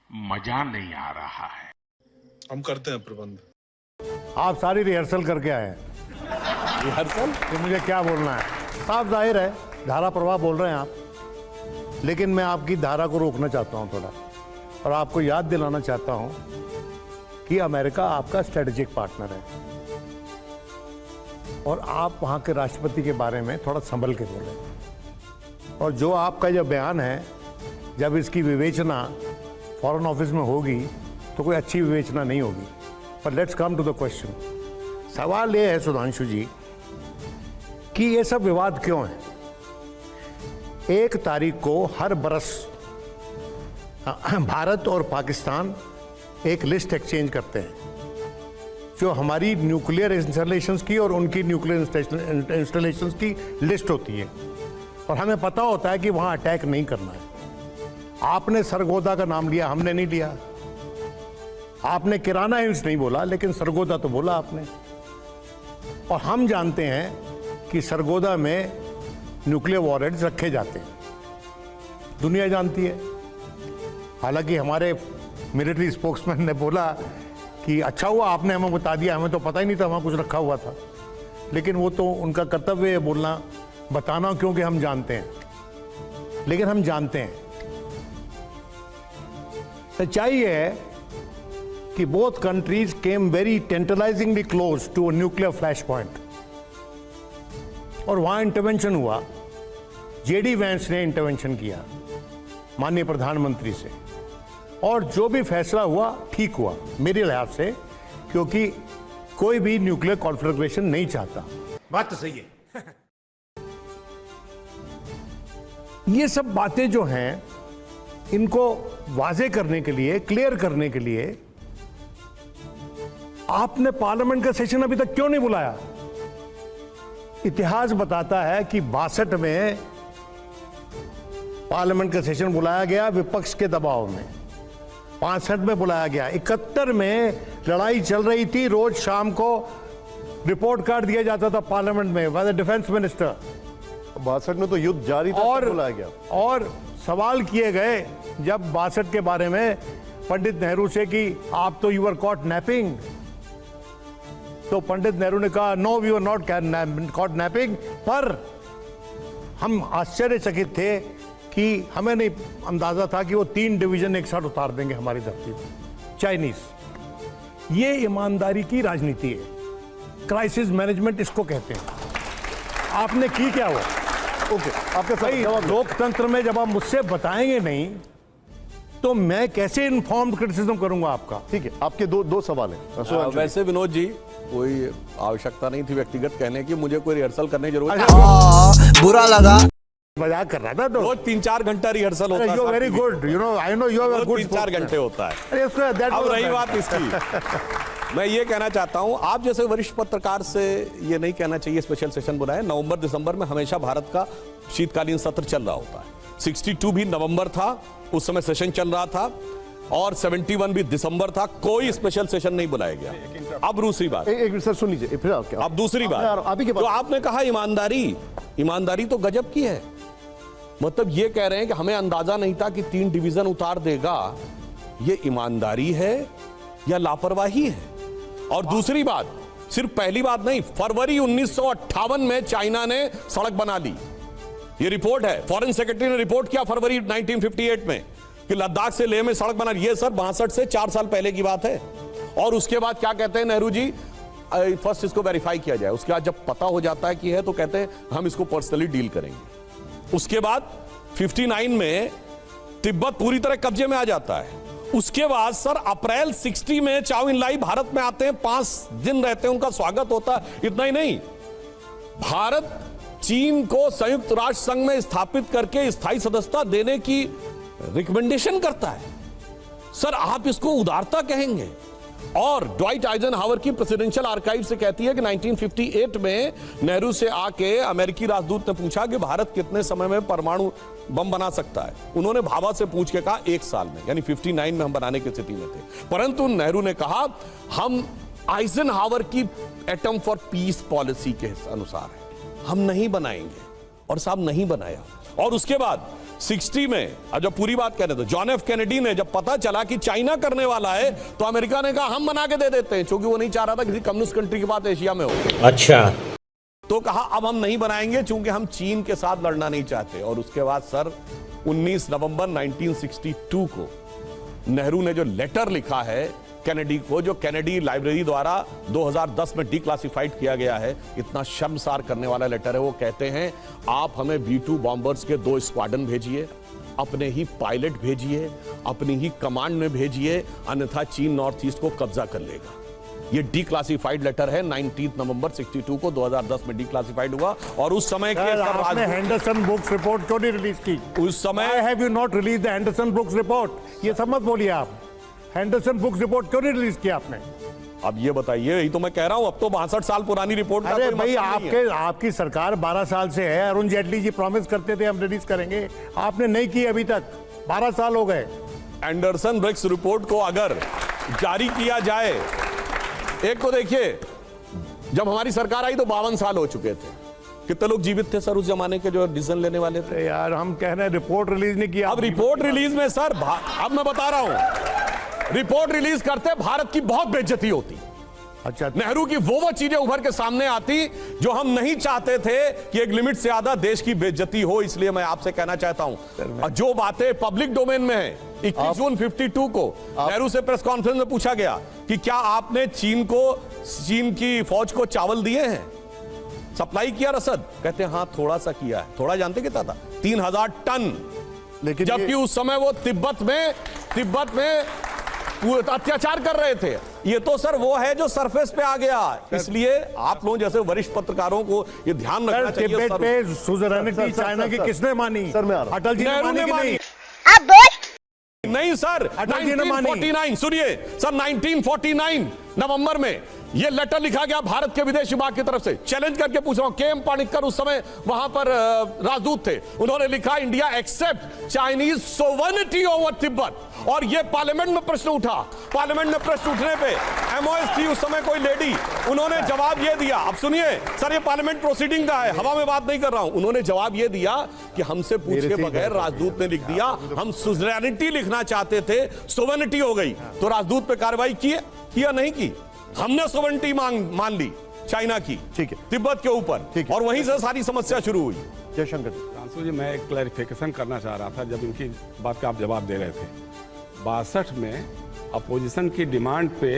मजा नहीं आ रहा है। हम करते हैं प्रबंध। आप सारी रिहर्सल करके आए हैं। रिहर्सल? कि मुझे क्या बोलना है। साफ जाहिर है धारा प्रवाह बोल रहे हैं आप, लेकिन मैं आपकी धारा को रोकना चाहता हूं थोड़ा, और आपको याद दिलाना चाहता हूं कि अमेरिका आपका स्ट्रेटेजिक पार्टनर है और आप वहां के राष्ट्रपति के बारे में थोड़ा संभल के बोलें। और जो आपका जो बयान है, जब इसकी विवेचना फॉरेन ऑफिस में होगी तो कोई अच्छी विवेचना नहीं होगी। पर let's come to the question. सवाल ये है सुधांशु जी कि ये सब विवाद क्यों है। 1 तारीख को हर बरस भारत और पाकिस्तान एक लिस्ट एक्सचेंज करते हैं जो हमारी न्यूक्लियर इंस्टॉलेशंस की और उनकी न्यूक्लियर इंस्टॉलेशंस की लिस्ट होती है, और हमें पता होता है कि वहां अटैक नहीं करना है। आपने सरगोदा का नाम लिया, हमने नहीं लिया। आपने किराना हिल्स नहीं बोला, लेकिन सरगोदा तो बोला आपने। और हम जानते हैं कि सरगोदा में न्यूक्लियर वॉरहेड्स रखे जाते हैं, दुनिया जानती है। हालांकि हमारे मिलिट्री स्पोक्समैन ने बोला कि अच्छा हुआ आपने हमें बता दिया, हमें तो पता ही नहीं था वहां कुछ रखा हुआ था। लेकिन वो तो उनका कर्तव्य है बोलना, बताना, क्योंकि हम जानते हैं। लेकिन हम जानते हैं सच्चाई ये है कि both countries came very tantalisingly close to a nuclear flash point, और वहां इंटरवेंशन हुआ। जेडी वैंस ने इंटरवेंशन किया माननीय प्रधानमंत्री से, और जो भी फैसला हुआ ठीक हुआ मेरे लिहाज से, क्योंकि कोई भी न्यूक्लियर कॉन्फ्लिग्रेशन नहीं चाहता। बात तो सही है। ये सब बातें जो हैं, इनको वाजे करने के लिए, क्लियर करने के लिए आपने पार्लियामेंट का सेशन अभी तक क्यों नहीं बुलाया। इतिहास बताता है कि 62 में पार्लियामेंट का सेशन बुलाया गया विपक्ष के दबाव में, 65 में बुलाया गया, 71 में लड़ाई चल रही थी, रोज शाम को रिपोर्ट कार्ड दिया जाता था पार्लियामेंट में बाय द डिफेंस मिनिस्टर। 62 में तो युद्ध जारी था, और बुलाया गया। और सवाल किए गए जब 62 के बारे में पंडित नेहरू से कि आप तो यू आर कॉट नैपिंग, तो पंडित नेहरू ने कहा no we are not caught napping. पर हम आश्चर्यचकित थे कि हमें नहीं अंदाजा था कि वो 3 डिवीजन एक साथ उतार देंगे हमारी धरती पर, चाइनीज। ये ईमानदारी की राजनीति है, क्राइसिस मैनेजमेंट इसको कहते हैं। आपने की क्या वो? ओके, आपका सही लोकतंत्र में जब आप मुझसे बताएंगे नहीं तो मैं कैसे इन्फॉर्म्ड क्रिटिसिज्म करूंगा आपका। ठीक है, आपके दो सवाल हैं। वैसे विनोद जी, कोई आवश्यकता नहीं थी व्यक्तिगत कहने की, मुझे कोई रिहर्सल करने की जरूरत नहीं। बुरा लगा, मजाक कर रहा था। तो रोज 3-4 घंटा रिहर्सल होता है। You very good, you know, I know you are good. 3-4 घंटे होता है। अरे उसको अब रही बात इसकी, मैं ये कहना चाहता हूं, आप जैसे वरिष्ठ पत्रकार से ये नहीं कहना चाहिए स्पेशल सेशन बुलाए। नवंबर दिसंबर में हमेशा भारत का शीतकालीन सत्र चल रहा होता है। 62 भी नवंबर था, उस समय सेशन चल रहा था, और 71 भी दिसंबर था, कोई स्पेशल सेशन नहीं बुलाया गया। अब दूसरी बात, एक सर सुन लीजिए, फिर क्या? अब दूसरी बात, जो आपने कहा ईमानदारी तो गजब की है। मतलब ये कह रहे हैं कि हमें अंदाजा नहीं था कि 3 डिवीजन उतार देगा। ये ईमानदारी है या लापरवाही है? और दूसरी बात, सिर्फ पहली बात नहीं, फरवरी 1958 में चाइना ने सड़क बना ली। ये रिपोर्ट है, फॉरेन सेक्रेटरी ने रिपोर्ट किया फरवरी 1958 में कि लद्दाख से लेह में सड़क बना। ये सर 62 से 4 साल पहले की बात है। और उसके बाद क्या कहते हैं नेहरू जी, फर्स्ट इसको वेरीफाई किया जाए, उसके बाद जब पता हो जाता है कि है तो कहते हैं हम इसको पर्सनली डील करेंगे। उसके बाद 59 में तिब्बत पूरी तरह कब्जे में आ जाता है। उसके बाद सर अप्रैल 60 में चाओ इन लाई भारत में आते हैं, 5 दिन रहते हैं, उनका स्वागत होता है। इतना ही नहीं, भारत चीन को संयुक्त राष्ट्र संघ में स्थापित करके स्थायी सदस्यता देने की रिकमेंडेशन करता है। सर आप इसको उदारता कहेंगे? और ड्वाइट आइजनहावर की प्रेसिडेंशियल आर्काइव से कहती है कि 1958 में नेहरू से आके अमेरिकी राजदूत ने पूछा कि भारत कितने समय में परमाणु बम बना सकता है। उन्होंने भाभा से पूछ के कहा 1 साल में, यानी 59 में हम बनाने की स्थिति में थे। परंतु नेहरू ने कहा हम आइजनहावर की एटम फॉर पीस पॉलिसी के अनुसार है, हम नहीं बनाएंगे। और साहब नहीं बनाया। और उसके बाद 60 में, अब जब पूरी बात कह रहे थे, जॉन एफ कैनेडी ने जब पता चला कि चाइना करने वाला है तो अमेरिका ने कहा हम बना के दे देते हैं, क्योंकि वो नहीं चाह रहा था किसी कम्युनिस्ट कंट्री की बात एशिया में हो। अच्छा, तो कहा अब हम नहीं बनाएंगे क्योंकि हम चीन के साथ लड़ना नहीं चाहते। और उसके बाद सर 19 नवंबर 1962 को नेहरू ने जो लेटर लिखा है कैनेडी को, जो कैनेडी लाइब्रेरी द्वारा 2010 में डिक्लासिफाइड किया गया है, इतना शर्मसार करने वाला लेटर है। वो कहते हैं आप हमें B-2 बॉम्बर्स के 2 स्क्वाड्रन भेजिए, अपने ही पायलट भेजिए, अपनी ही कमांड में भेजिए, अन्यथा चीन नॉर्थ ईस्ट को कब्जा कर लेगा। ये डिक्लासिफाइड लेटर है, 19 नवंबर 62 को 2010 में डिक्लासिफाइड हुआ। और उस समय के आपने हेंडरसन बुक्स रिपोर्ट क्यों नहीं रिलीज की? उस समय have you not release the Henderson books report? ये सब मत बोलिए आप। हेंडरसन बुक्स रिपोर्ट क्यों नहीं रिलीज किया आपने? अब ये बताइए, यही तो मैं कह रहा हूं, अब तो 62 साल पुरानी रिपोर्ट का अरे कोई भाई, मतलब नहीं है। आपकी सरकार 12 साल से है। अरुण जेटली जी प्रॉमिस करते थे हम रिलीज करेंगे, आपने नहीं की अभी तक। 12 साल हो गए। एंडरसन ब्रिक्स रिपोर्ट को अगर जारी किया जाए, एक तो देखिए जब हमारी सरकार आई तो 52 साल हो चुके थे। कितने लोग जीवित थे सर उस जमाने के जो डिसीजन लेने वाले थे? यार हम कह रहे हैं रिपोर्ट रिलीज नहीं किया। अब रिपोर्ट रिलीज में सर, अब मैं बता रहा हूं, रिपोर्ट रिलीज करते भारत की बहुत बेइज्जती होती। अच्छा, नेहरू की वो चीजें उभर के सामने आती जो हम नहीं चाहते थे कि एक लिमिट से ज्यादा देश की बेइज्जती हो। इसलिए मैं आपसे कहना चाहता हूं, जो बातें पब्लिक डोमेन में है, 21 जून 52 को नेहरू से प्रेस कॉन्फ्रेंस में पूछा गया कि क्या आपने चीन की फौज को चावल दिए हैं, सप्लाई किया रसद? कहते हैं हाँ थोड़ा सा किया है। थोड़ा जानते कितना था? 3000 टन। लेकिन जबकि उस समय वो तिब्बत में अत्याचार कर रहे थे। ये तो सर वो है जो सरफेस पे आ गया। इसलिए आप लोगों जैसे वरिष्ठ पत्रकारों को ये ध्यान रखना चाहिए। तिब्बत पे सुज़रेनिटी चाइना की किसने मानी? सर मैं आ रहा हूं। अटल जी ने मानी। नहीं सर, 1949 सुनिए सर, 1949 नवंबर में यह लेटर लिखा गया भारत के विदेश विभाग की तरफ से। चैलेंज करके पूछ रहा हूं, के.एम. पाणिक्कर उस समय वहां पर राजदूत थे। उन्होंने लिखा India accept Chinese sovereignty over Tibet. और यह पार्लियामेंट में प्रश्न उठा। पार्लियामेंट में प्रश्न उठने पे MOS थी उस समय कोई लेडी, उन्होंने जवाब यह दिया। अब सुनिए सर, ये पार्लियामेंट प्रोसीडिंग का है, हवा में बात नहीं कर रहा हूं। उन्होंने जवाब यह दिया कि हमसे पूछे बगैर राजदूत ने लिख दिया, हम सुज़रेनिटी लिखना चाहते थे, सोवर्निटी हो गई। तो राजदूत पे कार्रवाई की या नहीं की? हमने सोवर्निटी मान ली चाइना की, ठीक है, तिब्बत के ऊपर, और वहीं से सारी समस्या शुरू हुई। जयशंकर फ्रांसो जी, मैं एक क्लैरिफिकेशन करना चाह रहा था जब इनकी बात का आप जवाब दे रहे थे। 62 में अपोजिशन की डिमांड पे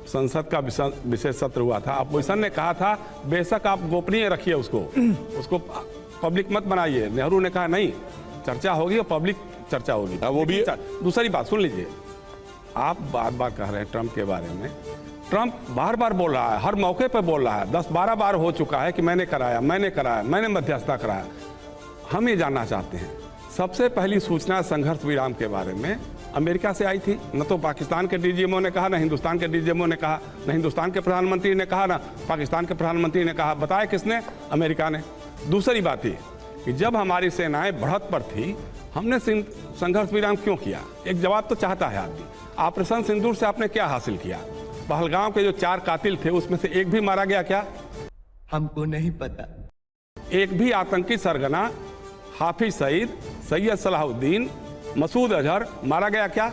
संसद का विशेष सत्र हुआ था। अपोजिशन ने कहा था बेशक आप गोपनीय रखिए उसको पब्लिक मत बनाइए। नेहरू ने कहा नहीं, चर्चा होगी और पब्लिक चर्चा होगी। वो भी दूसरी बात सुन लीजिए, आप बार बार कह रहे हैं ट्रंप के बारे में। ट्रंप बार बार बोल रहा है, हर मौके पर बोल रहा है, 10-12 बार हो चुका है कि मैंने कराया, मैंने मध्यस्थता कराया। हम ये जानना चाहते हैं, सबसे पहली सूचना संघर्ष विराम के बारे में अमेरिका से आई थी। न तो पाकिस्तान के DGMO ने कहा, न हिंदुस्तान के DGMO ने कहा, न हिंदुस्तान के प्रधानमंत्री ने कहा, न पाकिस्तान के प्रधानमंत्री ने कहा। बताया किसने? अमेरिका ने। दूसरी बात ये कि जब हमारी सेनाएं बढ़त पर थी, हमने संघर्ष विराम क्यों किया? एक जवाब तो चाहता है आदमी। ऑपरेशन सिंदूर से आपने क्या हासिल किया? पहलगाम के जो 4 कातिल थे उसमें से एक भी मारा गया क्या? हमको नहीं पता। एक भी आतंकी सरगना हाफिज सईद, सैयद सलाहुद्दीन, मसूद अजहर मारा गया क्या?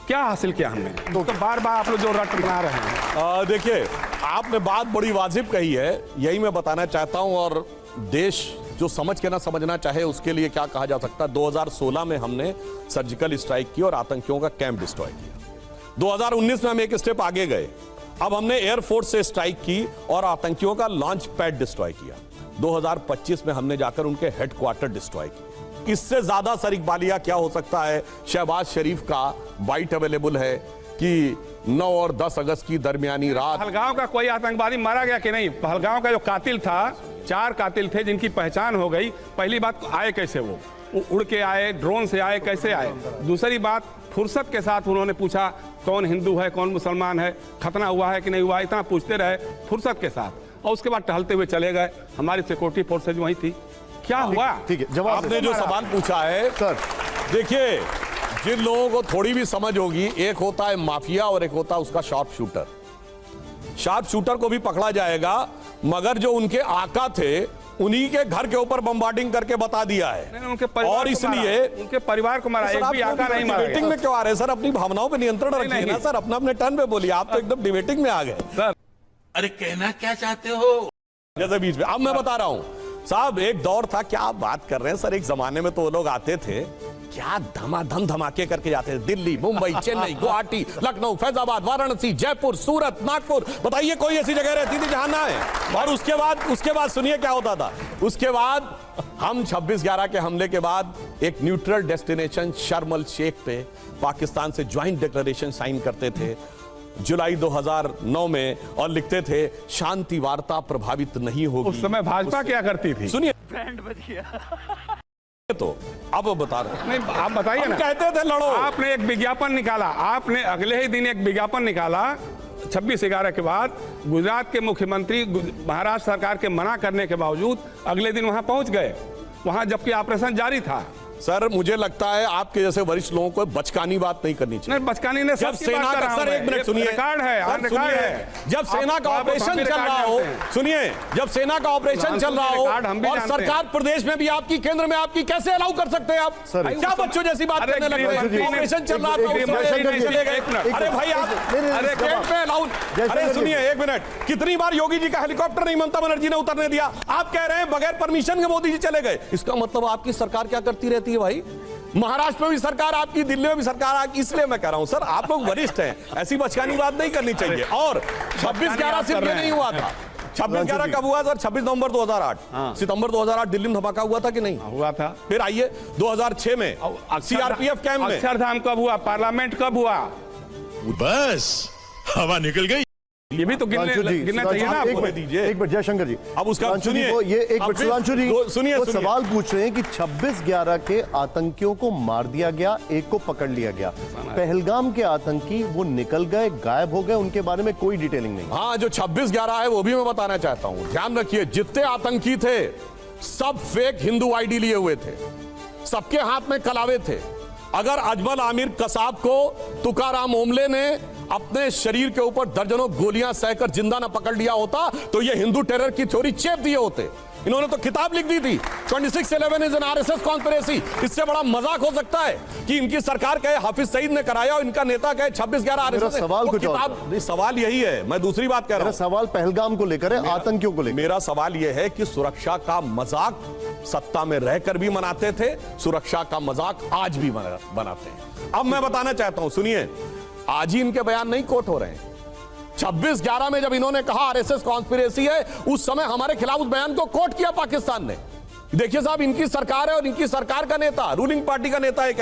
क्या हासिल किया हमने? तो बार बार आप लोग जो रट बना रहे हैं। देखिए, आपने बात बड़ी वाजिब कही है, यही मैं बताना चाहता हूं। और देश जो समझ के ना समझना चाहे उसके लिए क्या कहा जा सकता है। 2016 में हमने सर्जिकल स्ट्राइक की और आतंकियों का कैंप डिस्ट्रॉय किया। 2019 में हम एक स्टेप आगे गए, अब हमने एयरफोर्स से स्ट्राइक की और आतंकियों का लॉन्च पैड डिस्ट्रॉय किया। 2025 में हमने जाकर उनके हेडक्वार्टर डिस्ट्रॉय किए। इससे ज्यादा सर इकबालिया क्या हो सकता है? शहबाज शरीफ का बाइट अवेलेबल है कि 9 और 10 अगस्त की दरमियानी रात पहलगाम का कोई आतंकवादी मारा गया कि नहीं? पहलगाम का जो कातिल था, 4 कातिल थे जिनकी पहचान हो गई। पहली बात, आए कैसे? वो उड़ के आए, ड्रोन से आए, कैसे आए? दूसरी बात, फुर्सत के साथ उन्होंने पूछा कौन हिंदू है, कौन मुसलमान है, खतना हुआ है कि नहीं हुआ, इतना पूछते रहे फुर्सत के साथ, और उसके बाद टहलते हुए चले गए। हमारी सिक्योरिटी फोर्सेज वहीं थी। क्या हुआ? ठीक है, जवाब आपने जो सवाल पूछा है सर, देखिए, जिन लोगों को थोड़ी भी समझ होगी, एक होता है माफिया और एक होता है उसका शार्प शूटर। शार्प शूटर को भी पकड़ा जाएगा, मगर जो उनके आका थे उन्हीं के घर के ऊपर बम्बार्डिंग करके बता दिया है। नहीं, उनके परिवार और को इसलिए मारा, उनके परिवार को मारा, सर, एक आप भी आका नहीं मारा डिबेटिंग में क्यों आ रहे हैं सर? अपनी भावनाओं पे नियंत्रण रखिए नहीं। ना सर, अपना अपने टर्न पे बोलिए। आप तो एकदम डिबेटिंग में आ गए सर। अरे कहना क्या चाहते हो? जैसे बीच में। अब मैं बता रहा हूं साहब, एक दौर था, क्या आप बात कर रहे हैं सर? एक जमाने में तो वो लोग आते थे, क्या धमाधम धमाके करके जाते थे। दिल्ली, मुंबई, चेन्नई, गुवाहाटी, लखनऊ, फैजाबाद, वाराणसी, जयपुर, सूरत, नागपुर, बताइए कोई ऐसी जगह रहती थी जहां ना है? और उसके बाद सुनिए क्या होता था। उसके बाद हम 26/11 के हमले के बाद एक न्यूट्रल डेस्टिनेशन शर्म अल शेख पे पाकिस्तान से ज्वाइंट डिक्लेरेशन साइन करते थे जुलाई 2009 में, और लिखते थे शांति वार्ता प्रभावित नहीं होगी। उस समय भाजपा क्या करती थी? सुनिए तो अब बता रहे नहीं, आप बताइए ना। कहते थे लड़ो। आपने एक विज्ञापन निकाला, आपने अगले ही दिन एक विज्ञापन निकाला 26/11 के बाद। गुजरात के मुख्यमंत्री महाराष्ट्र सरकार के मना करने के बावजूद अगले दिन वहां पहुंच गए, वहां जबकि ऑपरेशन जारी था। सर मुझे लगता है आपके जैसे वरिष्ठ लोगों को बचकानी बात नहीं करनी चाहिए। नहीं, बचकानी ने जब सेना का, सर एक मिनट सुनिए, रिकॉर्ड है, सर, रिकॉर्ड सुनिए, है। जब सेना का आप ऑपरेशन भी चल रिकॉर्ड रहा हो, जानते हैं। सुनिए, जब सेना का ऑपरेशन चल रहा हो रिकॉर्ड हम भी और जानते हैं। सरकार प्रदेश में भी आपकी, केंद्र में आपकी, कैसे अलाउ कर सकते हैं आप? सर, क्या बच्चों जैसी बात अरे करने लगे गृहमंत्री हैं? ने- ऑपरेशन चल रहा था, एक उस समय जयशंकर जी, चले गए। एक मिनट। अरे भाई आप, नहीं, अरे स्टेट पे अलाउ। जयशंकर अरे जी। सुनिए एक मिनट, कितनी बार योगी जी का हेलीकॉप्टर नहीं ममता बनर्जी ने उतरने दिया? आप कह रहे हैं बगैर परमिशन के मोदी जी चले गए। इसका मतलब आपकी सरकार क्या करती रहती है भाई? महाराष्ट्र में भी सरकार आपकी, दिल्ली में भी सरकार आपकी। इसलिए मैं कह रहा हूं सर, आप लोग वरिष्ठ हैं, ऐसी बचकानी बात नहीं करनी चाहिए। और 26/11 सिर्फ ये नहीं हुआ था। 26/11 कब हुआ सर? 26 नवंबर 2008। सितंबर 2008 दिल्ली में धमाका हुआ था कि नहीं? हुआ था। फिर आइए 2006 में सीआरपीएफ कैंप में। अक्षरधाम कब हुआ? पार्लियामेंट कब हुआ? बस हवा निकल गई। ये भी तो गिनना चाहिए ना आपको। दीजिए एक मिनट जयशंकर जी, अब उसका सुधांशु जी सुनिए। को ये एक अब मिनट, फिर सुधांशु जी सुनिए, वो सुनिए। सवाल पूछ रहे हैं कि 26/11 के आतंकियों को मार दिया गया, एक को पकड़ लिया गया। पहलगाम के आतंकी वो निकल गए, गायब हो गए, उनके बारे में कोई डिटेलिंग नहीं। हाँ, जो 26/11 है वो भी मैं बताना चाहता हूं। ध्यान रखिए, जितने आतंकी थे सब फेक हिंदू आईडी लिए हुए थे, सबके हाथ में कलावे थे। अगर अजमल आमिर कसाब को तुकाराम ओमले ने अपने शरीर के ऊपर दर्जनों गोलियां सहकर जिंदा न पकड़ लिया होता तो ये हिंदू टेरर की थ्योरी चेप दिए होते। इन्होंने तो किताब लिख दी थी 26/11 इज एन आरएसएस कॉन्स्पिरेसी। इससे बड़ा मजाक हो सकता है कि इनकी सरकार कहे हाफिज सईद ने कराया और इनका नेता कहे 26/11 आरएसएस। सवाल कुछ और किताब नहीं, सवाल यही है। मैं दूसरी बात कह रहा मेरा हूं। सवाल पहलगाम को लेकर है, आतंकियों को लेकर। मेरा सवाल यह है कि सुरक्षा का मजाक सत्ता में रहकर भी मनाते थे, सुरक्षा का मजाक आज भी बनाते हैं। अब मैं बताना चाहता हूं, सुनिए, आज ही इनके बयान नहीं कोट हो रहे हैं। 26/11 में जब इन्होंने कहा आरएसएस कॉन्स्पिरेसी है, उस समय हमारे खिलाफ उस बयान को कोट किया पाकिस्तान ने। देखिए साहब, इनकी सरकार है और इनकी सरकार का नेता, रूलिंग पार्टी का नेता एक